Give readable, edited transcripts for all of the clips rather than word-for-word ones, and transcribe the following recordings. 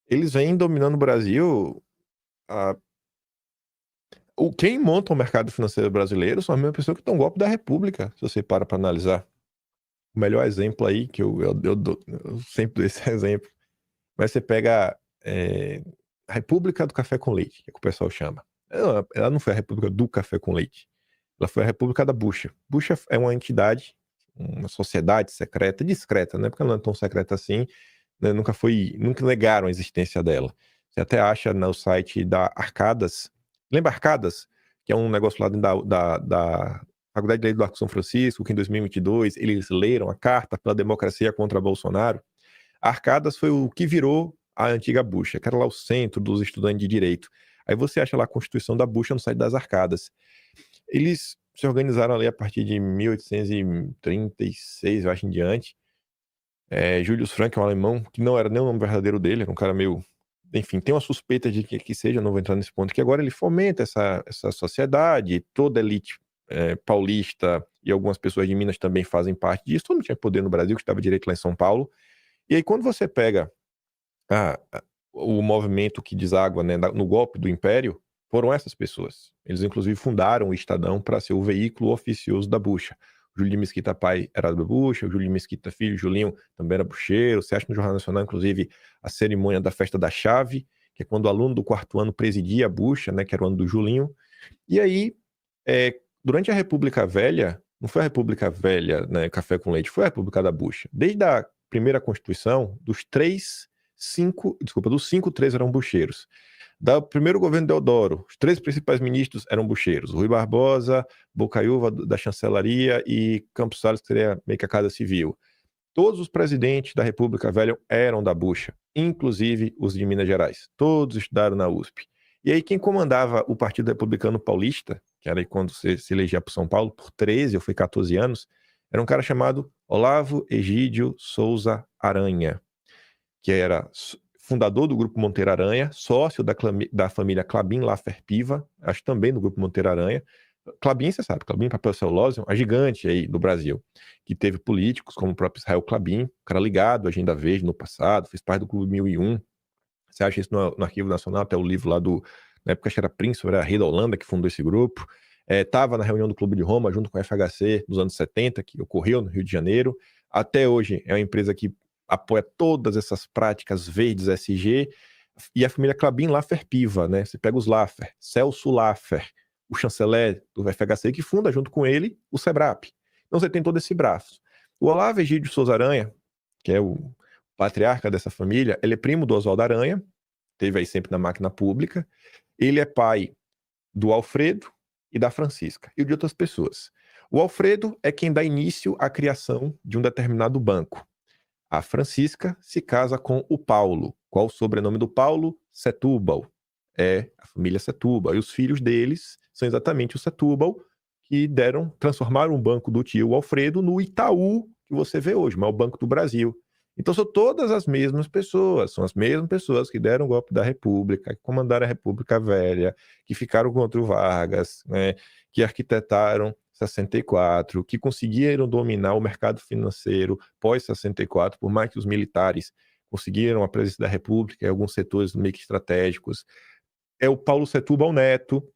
Eles vêm dominando o Brasil. a- Quem monta o mercado financeiro brasileiro são as mesmas pessoas que dão golpe da República, se você para analisar. O melhor exemplo aí, que eu sempre dou esse exemplo, mas você pega a República do Café com Leite, que é o que o pessoal chama. Ela não foi a República do Café com Leite. Ela foi a República da Bucha. Bucha é uma entidade, uma sociedade secreta, discreta, né? Porque ela não é tão secreta assim, né? Nunca negaram a existência dela. Você até acha no site da Arcadas. Lembra Arcadas? Que é um negócio lá dentro da Faculdade de Lei do Arco São Francisco, que em 2022 eles leram a Carta pela Democracia contra Bolsonaro. A Arcadas foi o que virou a antiga Bucha, que era lá o centro dos estudantes de direito. Aí você acha lá a Constituição da Bucha no site das Arcadas. Eles se organizaram ali a partir de 1836, eu acho, em diante. Julius Frank é um alemão, que não era nem o nome verdadeiro dele, era um cara meio. Enfim, tem uma suspeita de que seja, não vou entrar nesse ponto, que agora ele fomenta essa sociedade, toda a elite paulista e algumas pessoas de Minas também fazem parte disso. Todo mundo tinha poder no Brasil, que estava direito lá em São Paulo. E aí, quando você pega o movimento que deságua, né, no golpe do Império, foram essas pessoas. Eles, inclusive, fundaram o Estadão para ser o veículo oficioso da bucha. O Júlio de Mesquita pai era da bucha, o Júlio de Mesquita filho, Julinho, também era bucheiro. Você acha no Jornal Nacional, inclusive, a cerimônia da festa da chave, que é quando o aluno do quarto ano presidia a bucha, né, que era o ano do Julinho. E aí, durante a República Velha, não foi a República Velha, né, café com leite, foi a República da Bucha. Desde a primeira Constituição, dos cinco, três eram bucheiros. Do primeiro governo Deodoro, os três principais ministros eram bucheiros: Rui Barbosa, Bocaiúva da Chancelaria e Campos Salles, que seria meio que a Casa Civil. Todos os presidentes da República Velha eram da bucha, inclusive os de Minas Gerais. Todos estudaram na USP. E aí quem comandava o Partido Republicano Paulista, que era aí quando você se elegia para São Paulo, por 13 ou foi 14 anos, era um cara chamado Olavo Egídio Souza Aranha, que era fundador do Grupo Monteiro Aranha, sócio da família Klabin Laffer Piva, acho também do Grupo Monteiro Aranha. Klabin, você sabe, Klabin Papel Celulose, a gigante aí do Brasil, que teve políticos como o próprio Israel Klabin, cara ligado à Agenda Verde no passado, fez parte do Clube 1001. Você acha isso no Arquivo Nacional, até o livro lá na época acho que era Príncipe, era rei da Holanda que fundou esse grupo. Estava na reunião do Clube de Roma junto com a FHC nos anos 70, que ocorreu no Rio de Janeiro. Até hoje é uma empresa que apoia todas essas práticas verdes SG, e a família Klabin Laffer Piva, né? Você pega os Laffer, Celso Laffer, o chanceler do FHC, que funda junto com ele o SEBRAP. Então você tem todo esse braço. O Olavo Egídio Souza Aranha, que é o patriarca dessa família, ele é primo do Oswaldo Aranha, teve aí sempre na máquina pública. Ele é pai do Alfredo e da Francisca, e de outras pessoas. O Alfredo é quem dá início à criação de um determinado banco. A Francisca se casa com o Paulo. Qual o sobrenome do Paulo? Setúbal. É a família Setúbal. E os filhos deles são exatamente o Setúbal, que transformaram o banco do tio Alfredo no Itaú que você vê hoje, o maior banco do Brasil. Então são todas as mesmas pessoas, são as mesmas pessoas que deram o golpe da República, que comandaram a República Velha, que ficaram contra o Vargas, né, que arquitetaram 64, que conseguiram dominar o mercado financeiro pós-64, por mais que os militares conseguiram a presença da República em alguns setores meio que estratégicos. É o Paulo Setúbal Neto,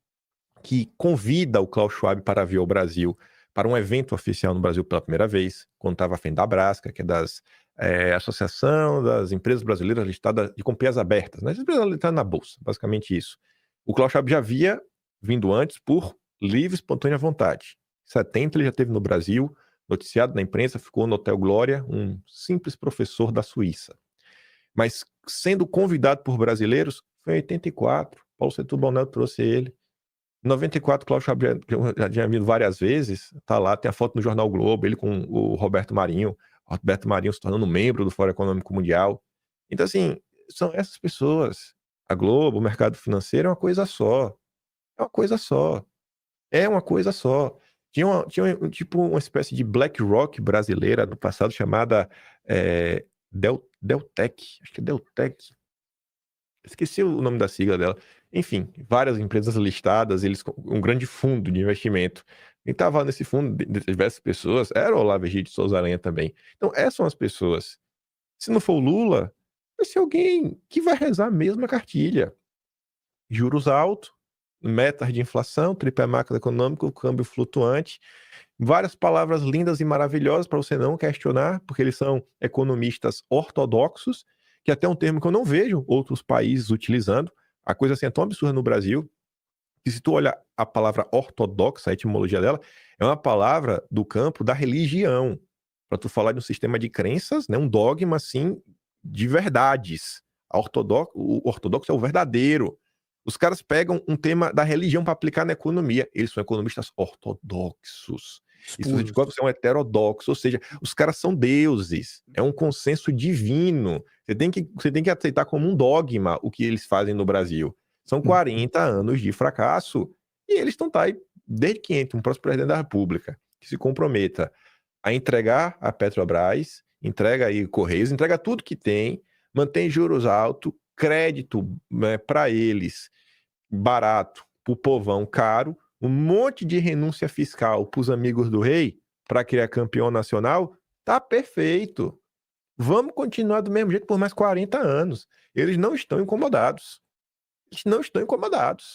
que convida o Klaus Schwab para vir ao Brasil para um evento oficial no Brasil pela primeira vez, quando estava a FENDABRASCA, que é Associação das Empresas Brasileiras Listadas de Companhias Abertas, né? As empresas listadas na Bolsa, basicamente isso. O Klaus Schwab já havia vindo antes por livre e espontânea vontade. Em 70 ele já esteve no Brasil, noticiado na imprensa, ficou no Hotel Glória, um simples professor da Suíça. Mas sendo convidado por brasileiros, foi em 84. Paulo Setúbal Neto trouxe ele. Em 94, Cláudio Schwab já tinha vindo várias vezes, tá lá, tem a foto no Jornal Globo, ele com o Roberto Marinho se tornando membro do Fórum Econômico Mundial. Então, assim, são essas pessoas. A Globo, o mercado financeiro é uma coisa só. É uma coisa só. É uma coisa só. Tipo uma espécie de BlackRock brasileira do passado chamada Deltec. Acho que é Deltec. Esqueci o nome da sigla dela. Enfim, várias empresas listadas, um grande fundo de investimento. Quem estava nesse fundo, de diversas pessoas, era o Olavo Egídio de Souza Aranha também. Então, essas são as pessoas. Se não for o Lula, vai ser alguém que vai rezar a mesma cartilha. Juros altos, metas de inflação, tripé macroeconômico, câmbio flutuante, várias palavras lindas e maravilhosas para você não questionar, porque eles são economistas ortodoxos, que até é um termo que eu não vejo outros países utilizando. A coisa assim é tão absurda no Brasil, que se tu olhar a palavra ortodoxa, a etimologia dela, é uma palavra do campo da religião, para tu falar de um sistema de crenças, né, um dogma assim de verdades. O ortodoxo é o verdadeiro. Os caras pegam um tema da religião para aplicar na economia. Eles são economistas ortodoxos. Isso Puros. significa que você é um heterodoxo, ou seja, os caras são deuses. É um consenso divino. Você tem que aceitar como um dogma o que eles fazem no Brasil. São 40 anos de fracasso e eles estão aí desde que entra um próximo presidente da República que se comprometa a entregar a Petrobras, entrega aí Correios, entrega tudo que tem, mantém juros altos, crédito, né, para eles barato, para o povão caro, um monte de renúncia fiscal para os amigos do rei, para criar campeão nacional, tá perfeito. Vamos continuar do mesmo jeito por mais 40 anos. Eles não estão incomodados. Eles não estão incomodados.